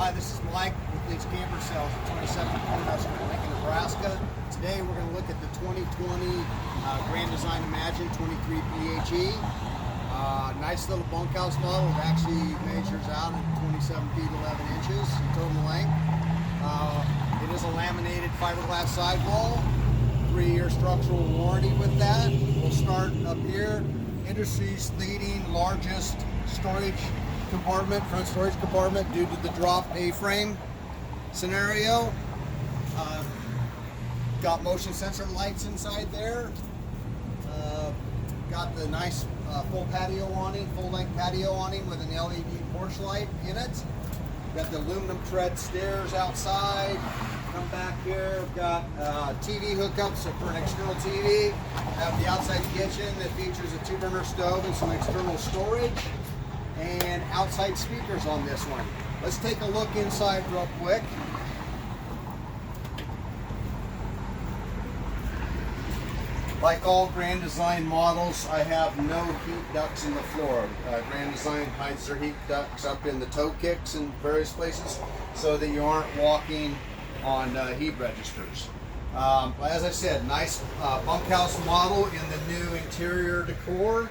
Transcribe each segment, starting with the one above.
Hi, this is Mike with Leach Camper Sales at 27 Cornhusker in Lincoln, Nebraska. Today we're going to look at the 2020 Grand Design Imagine 23 PHE. Nice little bunkhouse model. It actually measures out at 27 feet 11 inches in total length. It is a laminated fiberglass sidewall. 3-year structural warranty with that. We'll start up here. Industry's leading largest storage compartment, front storage compartment, due to the drop A-frame scenario. Got motion sensor lights inside there. Got the nice full patio awning, full length patio awning with an LED porch light in it. Got the aluminum tread stairs outside. Come back here, we've got TV hookups for an external TV. Have the outside kitchen that features a 2-burner stove and some external storage. And outside speakers on this one. Let's take a look inside real quick. Like all Grand Design models, I have no heat ducts in the floor. Grand Design hides their heat ducts up in the toe kicks in various places so that you aren't walking on heat registers. As I said, nice bunkhouse model in the new interior decor.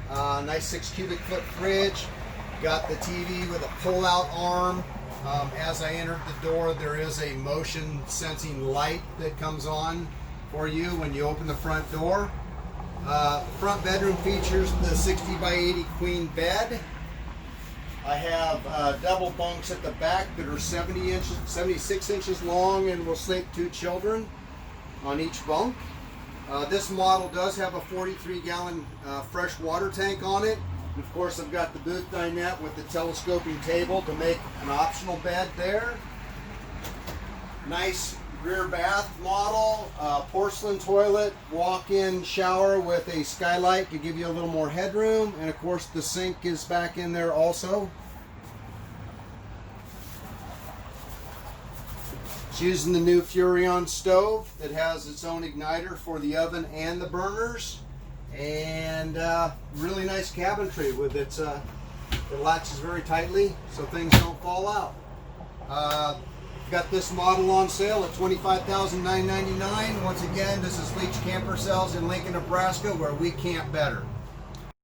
Nice 6 cubic foot fridge. Got the TV with a pull-out arm. As I entered the door, there is a motion sensing light that comes on for you when you open the front door. Front bedroom features the 60 by 80 queen bed. I have double bunks at the back that are 76 inches long and will sleep 2 children on each bunk. This model does have a 43-gallon fresh water tank on it. And of course, I've got the booth dinette with the telescoping table to make an optional bed there. Nice rear bath model, porcelain toilet, walk-in shower with a skylight to give you a little more headroom. And of course, the sink is back in there also. It's using the new Furrion stove that has its own igniter for the oven and the burners, and really nice cabinetry with its it latches very tightly so things don't fall out. Got this model on sale at $25,999. Once again, this is Leach Camper Sales in Lincoln, Nebraska, where we camp better.